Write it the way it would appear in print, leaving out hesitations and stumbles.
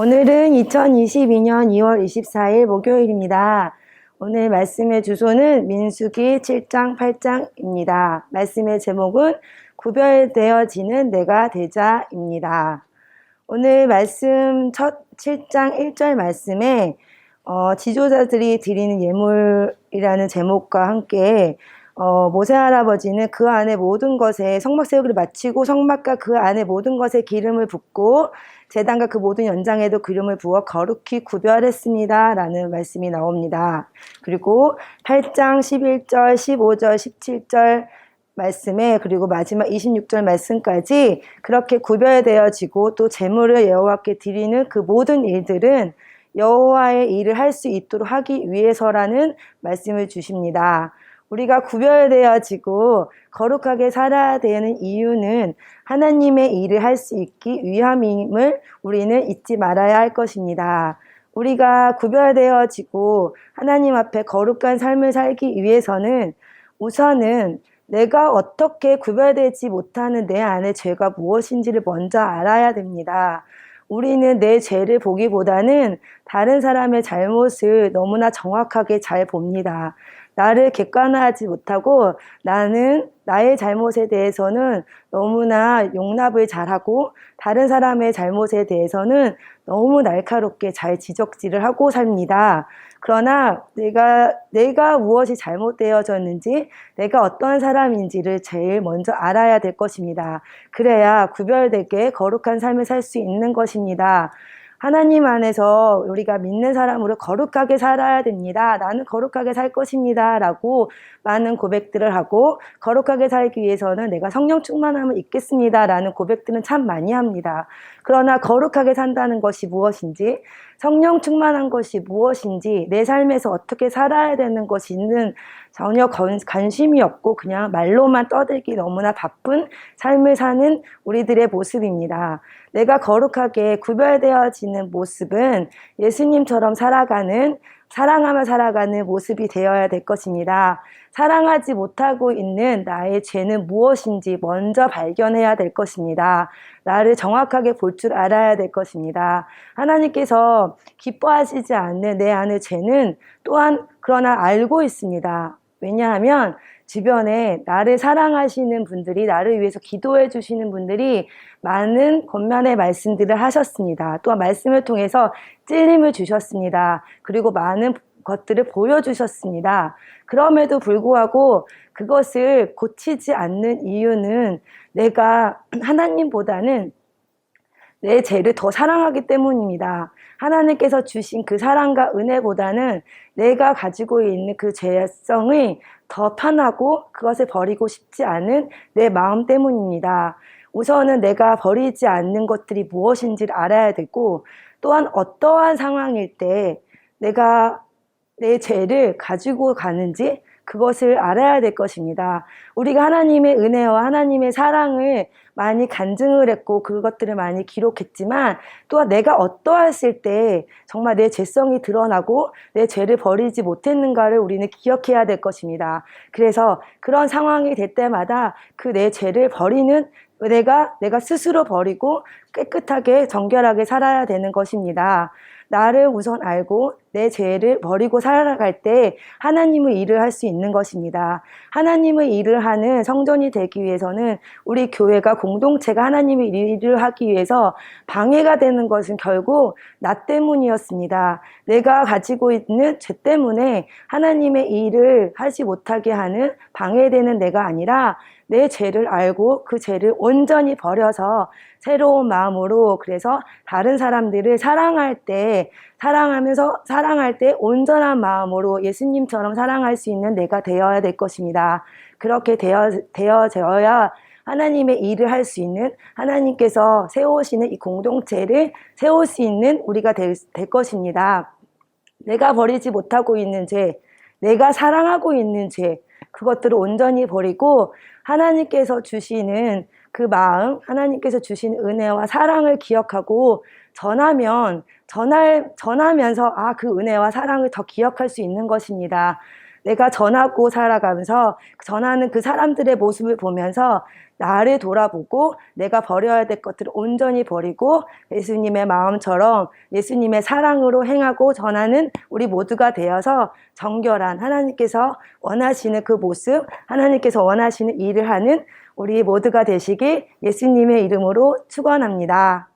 오늘은 2022년 2월 24일 목요일입니다. 오늘 말씀의 주소는 민수기 7장 8장입니다. 말씀의 제목은 구별되어지는 내가 되자입니다. 오늘 말씀 첫 7장 1절 말씀에 지도자들이 드리는 예물이라는 제목과 함께 모세 할아버지는 그 안에 모든 것에 성막 세우기를 마치고 성막과 그 안에 모든 것에 기름을 붓고 제단과 그 모든 연장에도 기름을 부어 거룩히 구별했습니다. 라는 말씀이 나옵니다. 그리고 8장 11절, 15절, 17절 말씀에 그리고 마지막 26절 말씀까지 그렇게 구별되어지고 또 제물을 여호와께 드리는 그 모든 일들은 여호와의 일을 할 수 있도록 하기 위해서라는 말씀을 주십니다. 우리가 구별되어지고 거룩하게 살아야 되는 이유는 하나님의 일을 할 수 있기 위함임을 우리는 잊지 말아야 할 것입니다. 우리가 구별되어지고 하나님 앞에 거룩한 삶을 살기 위해서는 우선은 내가 어떻게 구별되지 못하는 내 안에 죄가 무엇인지를 먼저 알아야 됩니다. 우리는 내 죄를 보기보다는 다른 사람의 잘못을 너무나 정확하게 잘 봅니다. 나를 객관화하지 못하고 나는 나의 잘못에 대해서는 너무나 용납을 잘하고 다른 사람의 잘못에 대해서는 너무 날카롭게 잘 지적질을 하고 삽니다. 그러나 내가 무엇이 잘못되어졌는지, 내가 어떠한 사람인지를 제일 먼저 알아야 될 것입니다. 그래야 구별되게 거룩한 삶을 살 수 있는 것입니다. 하나님 안에서 우리가 믿는 사람으로 거룩하게 살아야 됩니다. 나는 거룩하게 살 것입니다. 라고 많은 고백들을 하고 거룩하게 살기 위해서는 내가 성령 충만함을 입겠습니다. 라는 고백들은 참 많이 합니다. 그러나 거룩하게 산다는 것이 무엇인지, 성령 충만한 것이 무엇인지, 내 삶에서 어떻게 살아야 되는 것인지는 전혀 관심이 없고 그냥 말로만 떠들기 너무나 바쁜 삶을 사는 우리들의 모습입니다. 내가 거룩하게 구별되어지는 모습은 예수님처럼 사랑하며 살아가는 모습이 되어야 될 것입니다. 사랑하지 못하고 있는 나의 죄는 무엇인지 먼저 발견해야 될 것입니다. 나를 정확하게 볼 줄 알아야 될 것입니다. 하나님께서 기뻐하시지 않는 내 안의 죄는 또한 그러나 알고 있습니다. 왜냐하면 주변에 나를 사랑하시는 분들이, 나를 위해서 기도해 주시는 분들이 많은 권면의 말씀들을 하셨습니다. 또한 말씀을 통해서 찔림을 주셨습니다. 그리고 많은 것들을 보여주셨습니다. 그럼에도 불구하고 그것을 고치지 않는 이유는 내가 하나님보다는 내 죄를 더 사랑하기 때문입니다. 하나님께서 주신 그 사랑과 은혜보다는 내가 가지고 있는 그 죄성이 더 편하고 그것을 버리고 싶지 않은 내 마음 때문입니다. 우선은 내가 버리지 않는 것들이 무엇인지를 알아야 되고, 또한 어떠한 상황일 때 내가 내 죄를 가지고 가는지 그것을 알아야 될 것입니다. 우리가 하나님의 은혜와 하나님의 사랑을 많이 간증을 했고 그것들을 많이 기록했지만 또한 내가 어떠했을 때 정말 내 죄성이 드러나고 내 죄를 버리지 못했는가를 우리는 기억해야 될 것입니다. 그래서 그런 상황이 될 때마다 그 내 죄를 버리는 내가 스스로 버리고 깨끗하게 정결하게 살아야 되는 것입니다. 나를 우선 알고 내 죄를 버리고 살아갈 때 하나님의 일을 할 수 있는 것입니다. 하나님의 일을 하는 성전이 되기 위해서는 우리 교회가 공동체가 하나님의 일을 하기 위해서 방해가 되는 것은 결국 나 때문이었습니다. 내가 가지고 있는 죄 때문에 하나님의 일을 하지 못하게 하는 방해되는 내가 아니라 내 죄를 알고 그 죄를 온전히 버려서 새로운 마음으로, 그래서 다른 사람들을 사랑할 때 온전한 마음으로 예수님처럼 사랑할 수 있는 내가 되어야 될 것입니다. 그렇게 되어져야 하나님의 일을 할 수 있는, 하나님께서 세우시는 이 공동체를 세울 수 있는 우리가 될 것입니다. 내가 버리지 못하고 있는 죄, 내가 사랑하고 있는 죄, 그것들을 온전히 버리고 하나님께서 주시는 그 마음, 하나님께서 주신 은혜와 사랑을 기억하고 전하면서 그 은혜와 사랑을 더 기억할 수 있는 것입니다. 내가 전하고 살아가면서 전하는 그 사람들의 모습을 보면서 나를 돌아보고 내가 버려야 될 것들을 온전히 버리고 예수님의 마음처럼 예수님의 사랑으로 행하고 전하는 우리 모두가 되어서 정결한 하나님께서 원하시는 그 모습, 하나님께서 원하시는 일을 하는 우리 모두가 되시길 예수님의 이름으로 축원합니다.